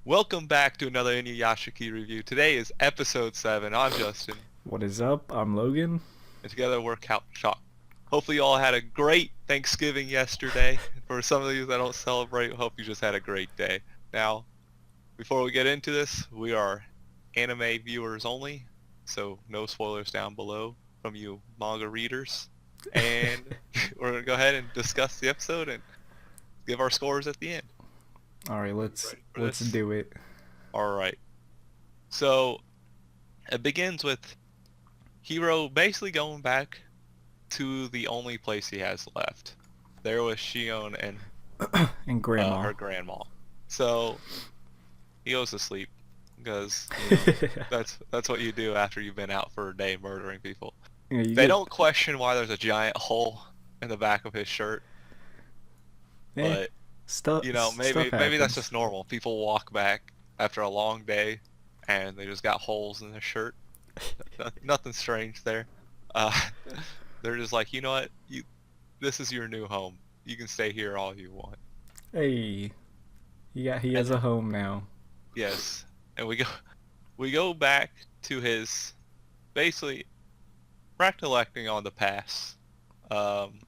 Welcome back to another Inuyashiki review. Today is episode 7. I'm Justin, What is up? I'm Logan. and together we're Couch Shock. Hopefully you all had a great Thanksgiving yesterday. For some of you that don't celebrate, hope you just had a great day. Now, before we get into this, we are anime viewers only, so no spoilers down below from you manga readers. And we're going to go ahead and discuss the episode and give our scores at the end. All right, let's Ready for let's this? do it. Alright. So, it begins with Hiro basically going back to the only place he has left. There was Shion and And grandma. her grandma. So he goes to sleep because that's what you do after you've been out for a day murdering people. Yeah, They don't question why there's a giant hole in the back of his shirt, but stuff. maybe that's happens. just normal. People walk back after a long day and they just got holes in their shirt. Nothing strange there. Uh, they're just like, you know what? This is your new home. You can stay here all you want. Hey, he has a home now. Yes, and we go back to his basically recollecting on the past, um,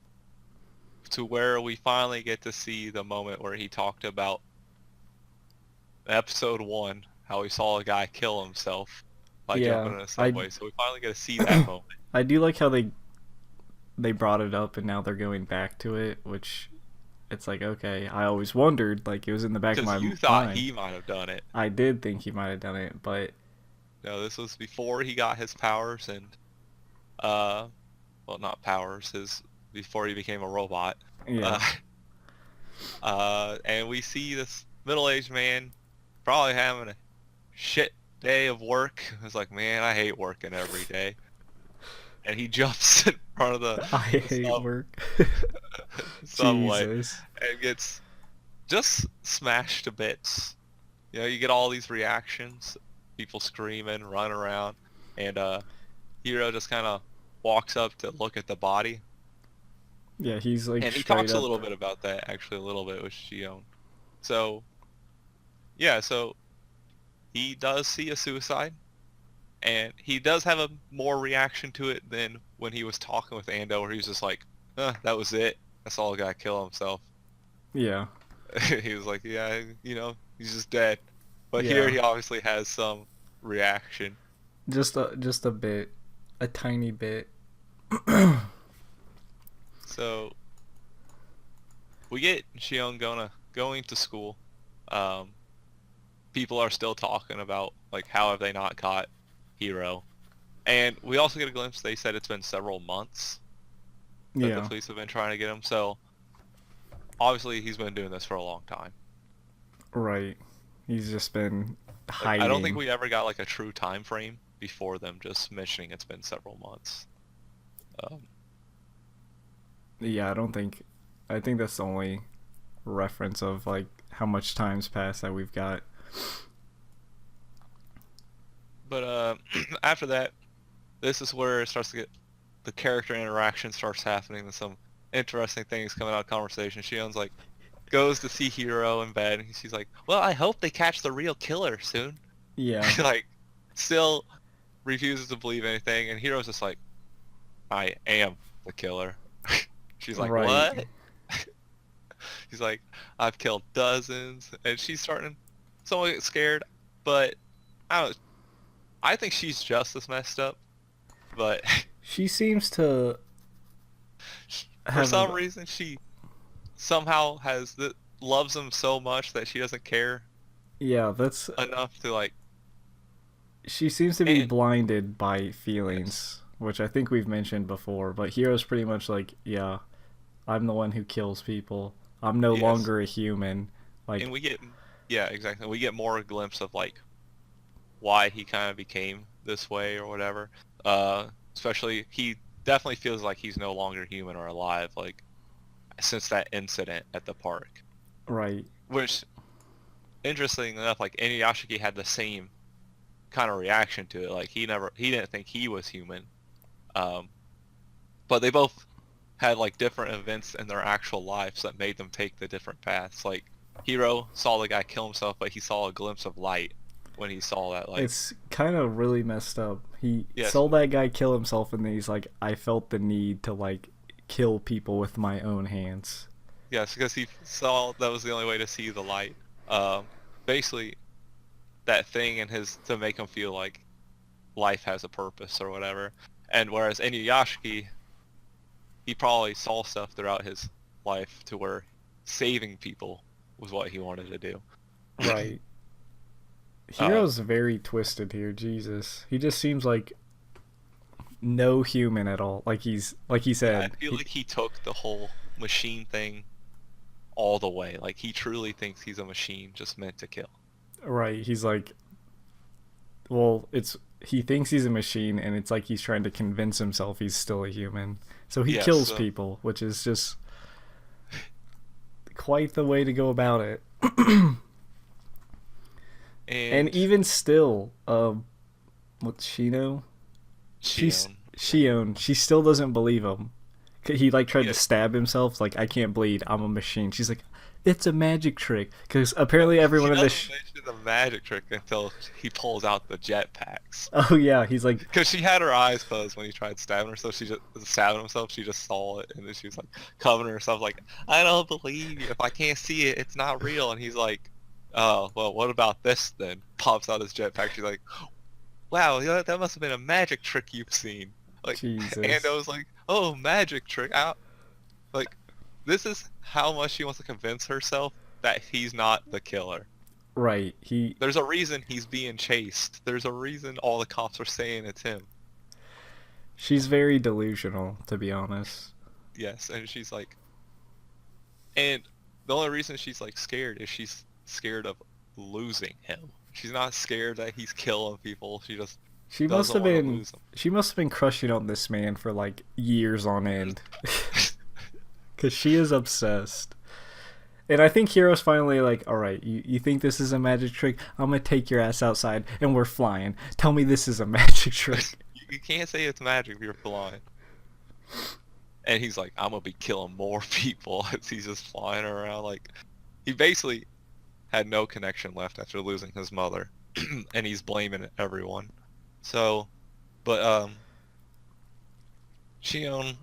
to where we finally get to see the moment where he talked about episode 1, how he saw a guy kill himself by jumping in a subway. So we finally get to see that moment. I do like how they brought it up and now they're going back to it, which it's like, okay, I always wondered, like it was in the back of my Because you mind. thought he might have done it. I did think he might have done it, but No, this was before he got his powers and, well, not powers, before he became a robot. yeah. And we see this middle-aged man probably having a shit day of work. It's like, man, I hate working every day. And he jumps in front of the I hate work. subway Jesus. and gets just smashed to bits. You know, you get all these reactions, people screaming, running around, and Hiro just kind of walks up to look at the body. Yeah, he's like And he straight talks a up. little bit about that, actually, a little bit with Shion. So, yeah, so he does see a suicide, and he does have a more reaction to it than when he was talking with Ando, where he was just like, that was it. That's all, the guy kill himself. Yeah. He was like, yeah, he's just dead. But Yeah. here he obviously has some reaction. Just a bit, a tiny bit. So we get Shion going to school. People are still talking about like how have they not caught Hiro, and we also get a glimpse. They said it's been several months that the police have been trying to get him. So obviously he's been doing this for a long time. Right. He's just been Like, hiding. I don't think we ever got like a true time frame before them just mentioning it's been several months. Yeah, I think that's the only reference of like how much time's passed that we've got. But after that, this is where it starts to get the character interaction starts happening and some interesting things coming out of conversation. Shion's like goes to see Hiro in bed and she's like, well, I hope they catch the real killer soon. Yeah. Like still refuses to believe anything, and Hiro's just like, I am the killer. She's like, Right. what? He's like, I've killed dozens, and she's starting somewhat get scared, but I don't. I think she's just as messed up, but She seems to for have some reason she somehow loves him so much that she doesn't care yeah, that's enough to like. she seems to be And blinded by feelings, which I think we've mentioned before, but Hero's pretty much like, yeah, I'm the one who kills people. I'm no yes, longer a human. Like and we get, yeah, exactly. We get more glimpse of like why he kind of became this way or whatever. Especially he definitely feels like he's no longer human or alive, like since that incident at the park. right. Which, interesting enough, like Inuyashiki had the same kind of reaction to it. Like he didn't think he was human. But they both had like different events in their actual lives that made them take the different paths. Like Hiro saw the guy kill himself, but he saw a glimpse of light when he saw that, like, It's kind of really messed up. He yes, saw that guy kill himself, and then he's like, I felt the need to like kill people with my own hands. yes, because he saw that was the only way to see the light. Um, Basically, that thing in his to make him feel like life has a purpose or whatever. And whereas Inuyashiki, he probably saw stuff throughout his life to where saving people was what he wanted to do. Right. Um, Hero's very twisted here. Jesus, he just seems like no human at all. Like he's like he yeah, I said. feel like he took the whole machine thing all the way. Like he truly thinks he's a machine just meant to kill. Right. He's like, well, it's he thinks he's a machine, and it's like he's trying to convince himself he's still a human. So he Yes, kills so, people, which is just quite the way to go about it. And and even still, what's Shino? She's Shion, Shion. She still doesn't believe him. He like tried yeah, to stab himself. Like, I can't bleed. I'm a machine. She's like, it's a magic trick. Because apparently he everyone in doesn't this. mention the magic trick until he pulls out the jetpacks. Oh yeah, he's like, Because she had her eyes closed when he tried stabbing herself. She just stabbing himself. She just saw it, and then she was like covering herself, like, "I don't believe you. If I can't see it, it's not real." And he's like, "Oh, well, what about this then?" Pops out his jetpack. She's like, "Wow, yeah, that must have been a magic trick you've seen." Like, Jesus. and I was like, "Oh, magic trick!" Like, this is how much she wants to convince herself that he's not the killer. Right. There's a reason he's being chased. There's a reason all the cops are saying it's him. She's very delusional, to be honest. Yes, and she's like, and the only reason she's like scared is she's scared of losing him. She's not scared that he's killing people. She just She must doesn't have want to been. lose him. She must have been crushing on this man for like years on end. Because she is obsessed. And I think Hero's finally like, all right, you think this is a magic trick? I'm gonna take your ass outside and we're flying. Tell me this is a magic trick. You can't say it's magic if you're flying. And he's like, I'm gonna be killing more people as he's just flying around. Like, he basically had no connection left after losing his mother, and he's blaming everyone. So, but Shion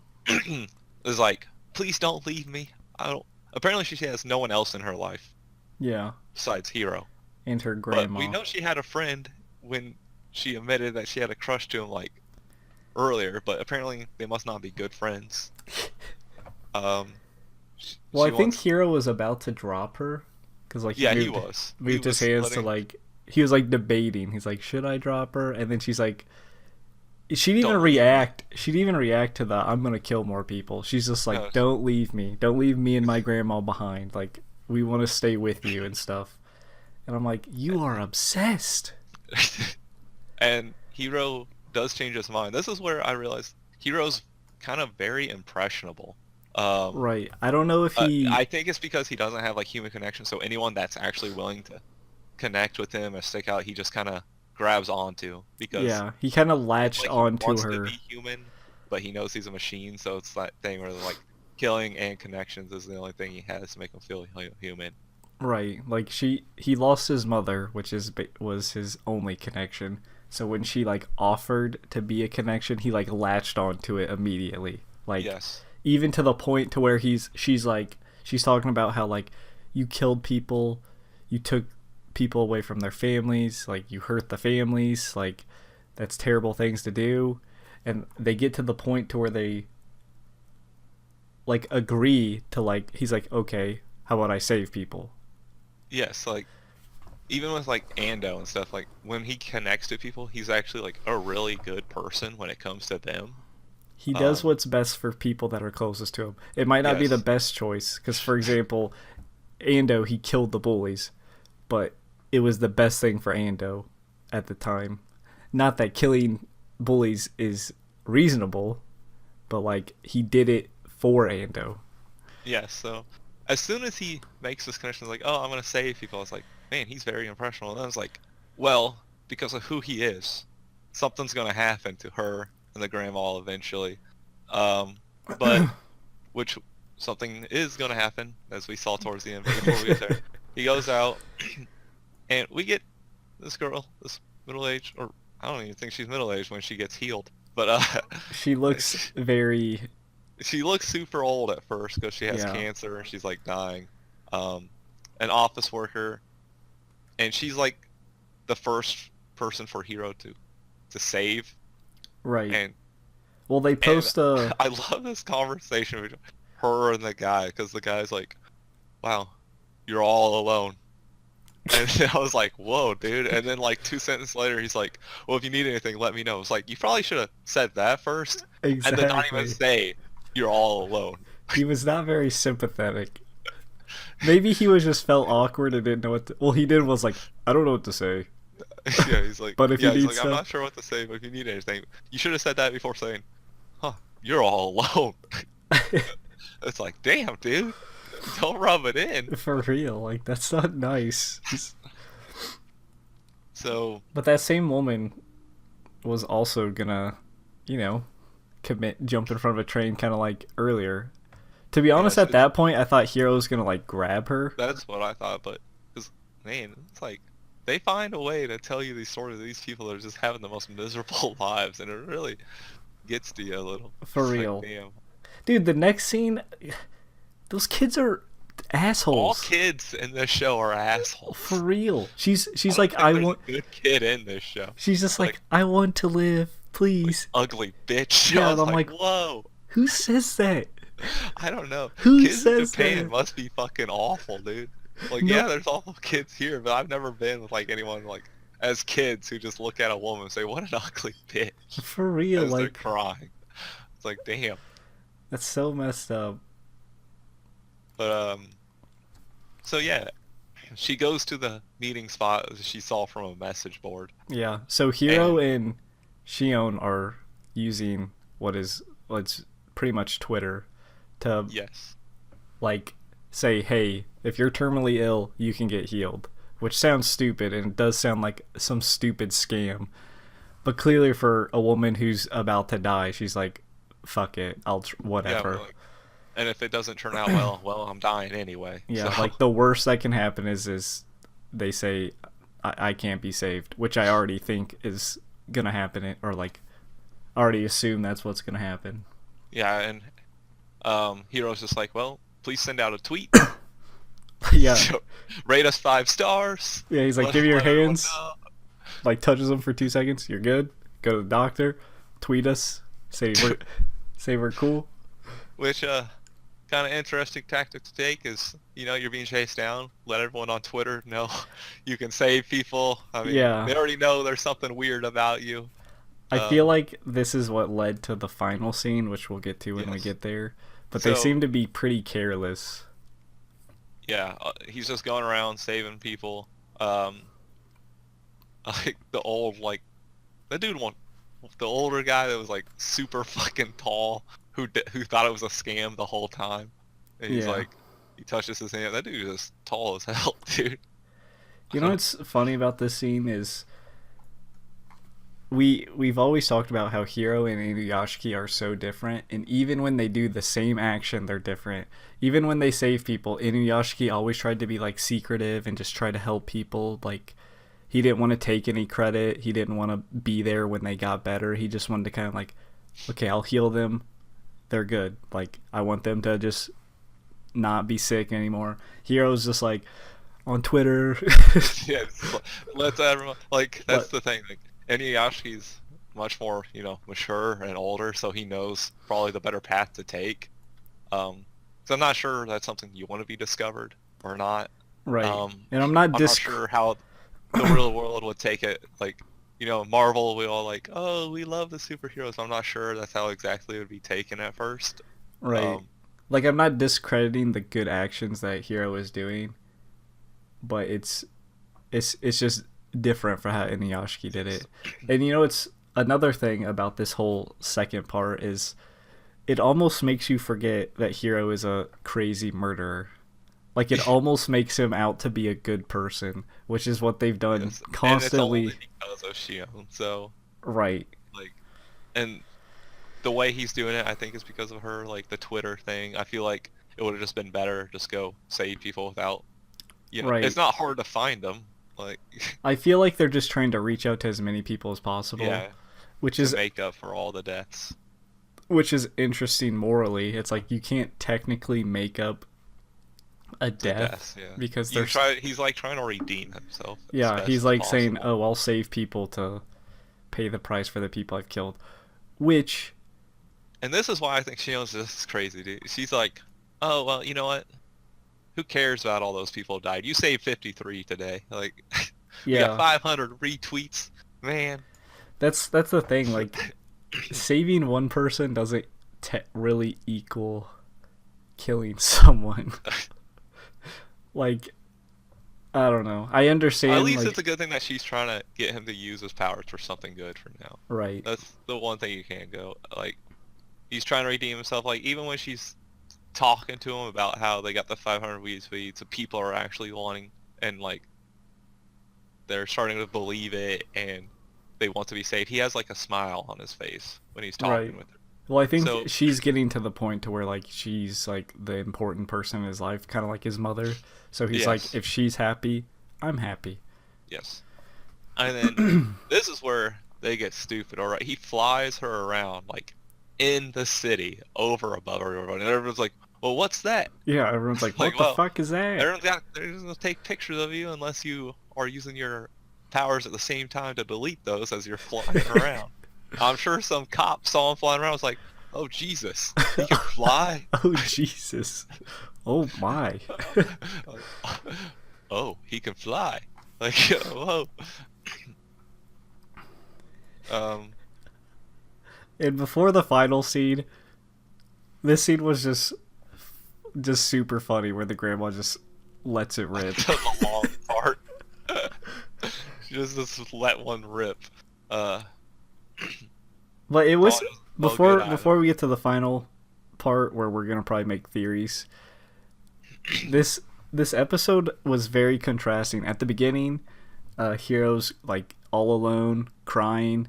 is like, please don't leave me. I don't. Apparently, she has no one else in her life Yeah, besides Hiro. and her But we grandma. know she had a friend when she admitted that she had a crush to him like earlier. But apparently, they must not be good friends. Um, Well, I she think wants. Hero was about to drop her because like Yeah, he was. He moved his was hands to letting. like he was like debating. He's like, should I drop her? And then she's like, she'd even Don't leave me. react. She'd even react to the I'm gonna kill more people. She's just like, No. don't leave me. Don't leave me and my grandma behind. Like we want to stay with you and stuff. And I'm like, you are obsessed. And Hiro does change his mind. This is where I realized Hiro's kind of very impressionable. Um, Right. I don't know if he. I think it's because he doesn't have like human connection. So anyone that's actually willing to connect with him and stick out, he just kind of grabs onto because Yeah, he kind of it's latched like he onto wants her. to be human, but he knows he's a machine. So it's that thing where like killing and connections is the only thing he has to make him feel human. Right. Like he lost his mother, which was his only connection. So when she like offered to be a connection, he like latched onto it immediately. Like Yes. even to the point to where she's talking about how like you killed people, you took people away from their families, like you hurt the families, like that's terrible things to do. And they get to the point to where they like agree to like he's like, okay, how about I save people? Yes, like even with like Ando and stuff, like when he connects to people, he's actually like a really good person when it comes to them. He does Um, what's best for people that are closest to him. It might not be the yes, best choice because, for example, Ando he killed the bullies, but it was the best thing for Ando at the time. Not that killing bullies is reasonable, but like he did it for Ando. yes. So as soon as he makes this connection, like, oh, I'm gonna save people, it's like, man, he's very impressionable. And I was like, well, because of who he is, something's gonna happen to her and the grandma eventually. But which something is gonna happen, as we saw towards the end. But before we get there, He goes out, and we get this girl, this middle-aged, or I don't even think she's middle-aged when she gets healed. But She looks very, she looks super old at first because she has yeah, cancer and she's like dying. Um, an office worker, and she's like the first person for Hiro to save. right. And Well, they and post I love this conversation between her and the guy because the guy's like, "Wow, you're all alone." And then I was like, "Whoa, dude!" And then like 2 sentences later, he's like, "Well, if you need anything, let me know." It's like you probably should have said that first, and then not even exactly. say you're all alone. He was not very sympathetic. Maybe he was just felt awkward and didn't know what to, well, he did was like, I don't know what to say. Yeah, he's like, But if you yeah, he's need like, I'm stuff, not sure what to say, but if you need anything, you should have said that before saying, "Huh, you're all alone." It's like, damn, dude, don't rub it in. for real, like that's not nice. So But that same woman was also gonna, you know, jump in front of a train kind of like earlier. To be honest, yes, at that point, I thought Hero was gonna like grab her. that's what I thought, but because man, it's like they find a way to tell you these stories. These people are just having the most miserable lives, and it really gets to you a little. For It's like, real. damn. Dude, the next scene, those kids are All assholes. kids in this show are assholes. For real. I She's don't like, think I there's want. a good kid in this show. She's just Like, like, I want to live, please. ugly bitch. Yeah, I and was I'm like, like, whoa. who says that? I don't know. Who Kids in says Japan that? must be fucking awful, dude. Like, No, yeah, there's awful kids here, but I've never been with like anyone like as kids who just look at a woman and say, "What an ugly bitch," for real. as they're Like, crying. It's like, damn. that's so messed up. But so yeah, she goes to the meeting spot she saw from a message board, Yeah. So Hero and and Shion are using what's pretty much Twitter to yes, like say, hey, if you're terminally ill, you can get healed. Which sounds stupid and it does sound like some stupid scam. But clearly for a woman who's about to die, she's like, fuck it, yeah, whatever. like, and if it doesn't turn out well, well, I'm dying anyway. So Yeah, like the worst that can happen is they say I can't be saved, which I already think is gonna happen, or like already assume that's what's gonna happen. yeah, and Hero's just like, well, please send out a tweet. Yeah, Rate us 5 stars. yeah. He's like, give me your Let everyone hands, know. like touches them for 2 seconds. You're good. Go to the doctor. Tweet us. Say we're cool. Which kind of interesting tactic to take is, you're being chased down. Let everyone on Twitter know you can save people. I mean, Yeah. they already know there's something weird about you. I feel Um, like this is what led to the final scene, which we'll get to when we yes. get there. But they So seem to be pretty careless. yeah, he's just going around saving people. Um, like the old like the dude one, the older guy that was like super fucking tall, who thought it was a scam the whole time, and he's Yeah. like, he touches his hand. That dude is tall as hell, dude. You know what's funny about this scene is we've always talked about how Hiro and Inuyashiki are so different, and even when they do the same action, they're different. Even when they save people, Inuyashiki always tried to be like secretive and just try to help people. Like he didn't want to take any credit. He didn't want to be there when they got better. He just wanted to kind of like, okay, I'll heal them. They're good. Like I want them to just not be sick anymore. Hiro's just like on Twitter. Yeah, let's everyone like that's What? the thing. Like Inuyashi's much more, mature and older, so he knows probably the better path to take. So I'm not sure that's something you want to be discovered or not. Right. Um, And I'm not I'm not sure how the real world would take it. Like, Marvel, we all like, oh, we love the superheroes. I'm not sure that's how exactly it would be taken at first. right. Um, Like I'm not discrediting the good actions that Hiro is doing, but it's just different for how Inuyashiki did it. And it's another thing about this whole second part is it almost makes you forget that Hiro is a crazy murderer. Like it almost makes him out to be a good person, which is what they've done yes. constantly. And it's only because of Shion. So, Right. like, and the way he's doing it, I think, is because of her, like the Twitter thing. I feel like it would have just been better just go save people without, Right. it's not hard to find them. Like, I feel like they're just trying to reach out to as many people as possible, yeah, which to is make up for all the deaths. interesting morally. It's like you can't technically make up a The death deaths, yeah. because You there's try. He's like trying to redeem himself as yeah, best he's as like saying, possible. "Oh, I'll save people to pay the price for the people I've killed," which And this is why I think Shion's just crazy, dude. She's like, oh well, you know what? Who cares about all those people who died? You saved 53 today. Like, we got yeah, 500 retweets, man. that's the thing. Like saving one person doesn't really equal killing someone. Like I don't know. I At understand. least it's Like a good thing that she's trying to get him to use his powers for something good for now. right, That's the one thing you can't go. Like, he's trying to redeem himself. Like, even when she's talking to him about how they got the 500 retweets, the people are actually wanting, and like, they're starting to believe it, and they want to be saved. He has like a smile on his face when he's right. talking with her. Well, I think So, she's getting to the point to where like she's like the important person in his life, kind of like his mother. So he's like, yes, if she's happy, I'm happy. yes. And then this is where they get stupid. All right, he flies her around like in the city, over above everyone, and everyone's like, "Well, what's that?" Yeah, everyone's like, Like, what the well, fuck is that? they're just gonna take pictures of you unless you are using your powers at the same time to delete those as you're flying around. I'm sure some cop saw him flying around. Was like, "Oh Jesus, he can fly." Oh Jesus. Oh my. Oh, he can fly. Like, whoa. Um, And before the final scene, this scene was just super funny where the grandma just lets it rip. the long part. Just let one rip. Uh, But it was oh, it was so good either. before we get to the final part where we're gonna probably make theories. This episode was very contrasting. At the beginning, Hero's like all alone, crying,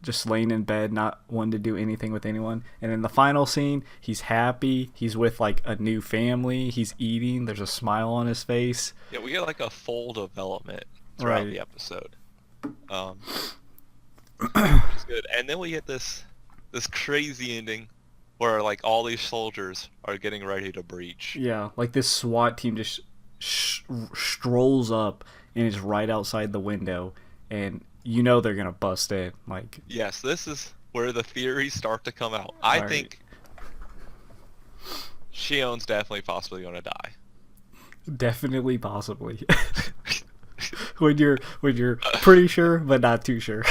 just laying in bed, not wanting to do anything with anyone. And in the final scene, he's happy. He's with like a new family. He's eating. There's a smile on his face. Yeah, we get like a full development throughout Right. the episode. Which is good. And then we get this crazy ending where like all these soldiers are getting ready to breach. Yeah, like this SWAT team just strolls up and is right outside the window, and you know they're gonna bust in. Like, Yes, this is where the theories start to come out. I Alright. think Shion's definitely possibly gonna die. definitely, possibly. when you're pretty sure but not too sure.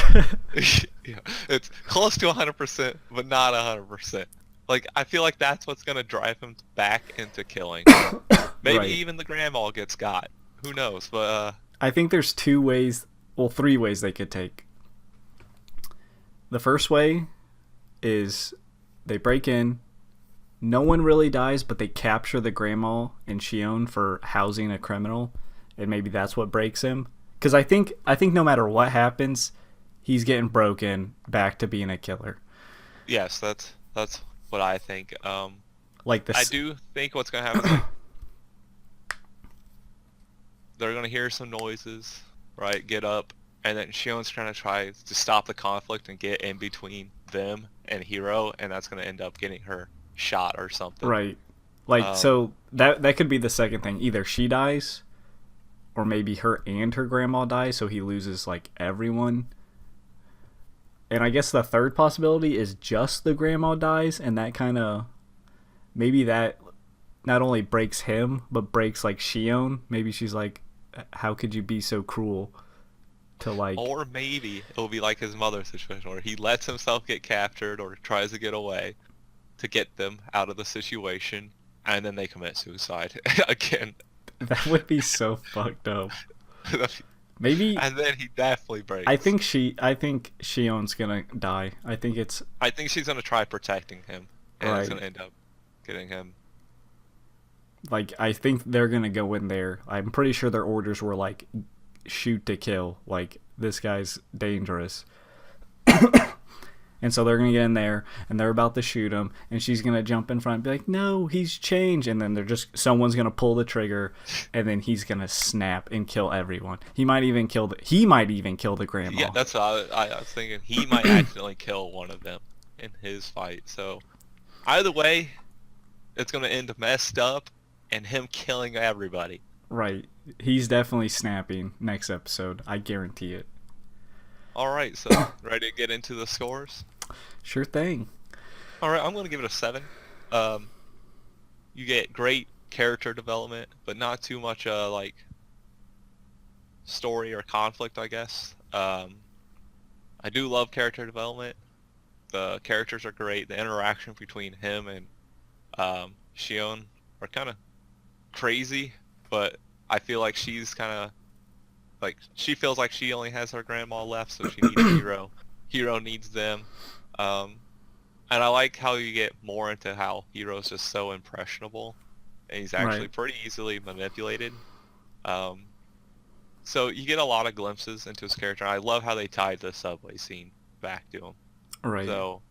Yeah, it's close to 100%, but not 100%. Like, I feel like that's what's gonna drive him back into killing. Maybe Right. even the grandma gets got. Who knows? But I think there's three ways they could take. The first way is they break in, no one really dies, but they capture the grandma and Shion for housing a criminal, and maybe that's what breaks him. Because I think no matter what happens, he's getting broken back to being a killer. yes, that's what I think. Like this. I do think what's gonna happen is like, they're gonna hear some noises, right? Get up, and then Shion's trying to try to stop the conflict and get in between them and Hiro, and that's gonna end up getting her shot or something. Right. Like Um, so that could be the second thing. Either she dies, or maybe her and her grandma die, so he loses like everyone. And I guess the third possibility is just the grandma dies, and that kind of maybe that not only breaks him but breaks like Shion. Maybe she's like, "How could you be so cruel?" To like, Or maybe it'll be like his mother's situation, where he lets himself get captured or tries to get away to get them out of the situation, and then they commit suicide again. that would be so fucked up. Maybe And then he definitely breaks. I think Shion's gonna die. I think she's gonna try protecting him, and it's Right. gonna end up getting him. like I think they're gonna go in there. I'm pretty sure their orders were like shoot to kill. Like this guy's dangerous. And so they're gonna get in there, and they're about to shoot him, and she's gonna jump in front and be like, "No, he's changed." And then someone's gonna pull the trigger, and then he's gonna snap and kill everyone. He might even kill the grandma. Yeah, that's what I was thinking. He might accidentally kill one of them in his fight. So either way, it's gonna end messed up and him killing everybody. Right. He's definitely snapping next episode. I guarantee it. All right, so ready to get into the scores? Sure thing. All right, I'm gonna give it a 7. You get great character development, but not too much like story or conflict, I guess. I do love character development. The characters are great. The interaction between him and Shion are kind of crazy, but I feel like she's kind of like she feels like she only has her grandma left, so she needs Hiro. Hiro needs them. And I like how you get more into how Hiro's just so impressionable, and he's actually pretty easily manipulated. So you get a lot of glimpses into his character. I love how they tied the subway scene back to him. Right. So,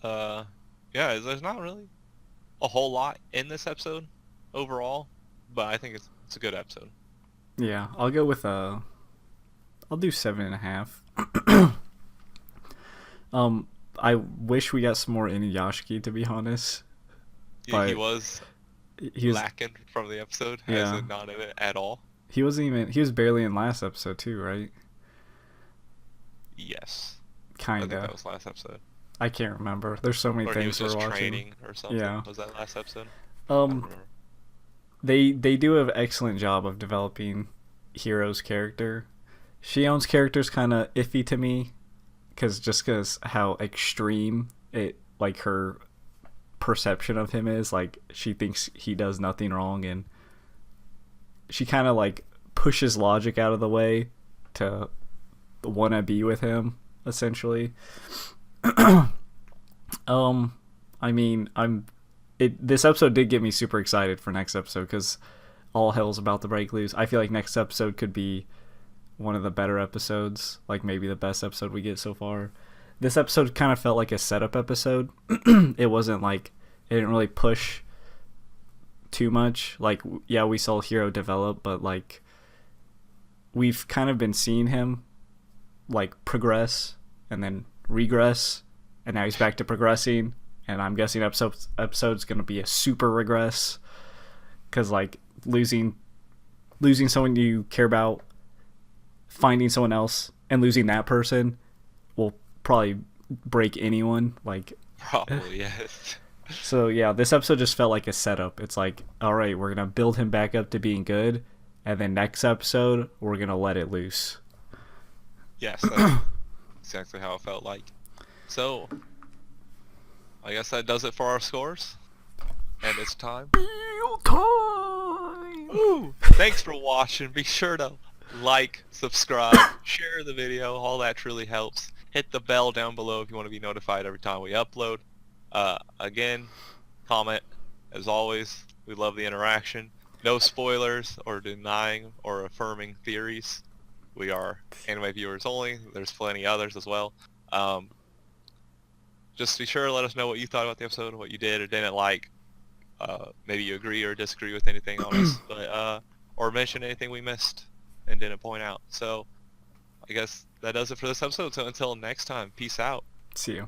yeah, there's not really a whole lot in this episode overall, but I think it's a good episode. Yeah, I'll go with I'll do 7.5. I wish we got some more Inuyashiki, to be honest. Yeah, he was lacking from the episode. Yeah. Not in it at all. He was barely in last episode too, right? Yes. Kinda. I think that was last episode. I can't remember. There's so many things we're watching. Or he was just training or something. Yeah. Was that last episode? I don't remember. They do an excellent job of developing Hiro's character. Shion's character's kind of iffy to me, because how extreme it, like, her perception of him is. Like, she thinks he does nothing wrong, and she kind of like pushes logic out of the way to want to be with him, essentially. I mean, this episode did get me super excited for next episode, because all hell's about to break loose. I feel like next episode could be one of the better episodes, like maybe the best episode we get so far. This episode kind of felt like a setup episode. It wasn't like, it didn't really push too much. Like, yeah, we saw Hiro develop, but like, we've kind of been seeing him like progress and then regress, and now he's back to progressing, and I'm guessing episode's gonna be a super regress, because like losing someone you care about, finding someone else, and losing that person will probably break anyone. Like, probably, yes. So yeah, this episode just felt like a setup. It's like, all right, we're gonna build him back up to being good, and then next episode we're gonna let it loose. Yes, that's exactly how it felt like. So, I guess that does it for our scores, and it's time. Ooh, thanks for watching. Be sure to like, subscribe, share the video. All that truly helps. Hit the bell down below if you want to be notified every time we upload. Again, comment. As always, we love the interaction. No spoilers or denying or affirming theories. We are anime viewers only. There's plenty others as well. Just be sure to let us know what you thought about the episode, what you did or didn't like. Maybe you agree or disagree with anything on us, but or mention anything we missed and didn't point out. So I guess that does it for this episode. So until next time, peace out. See you.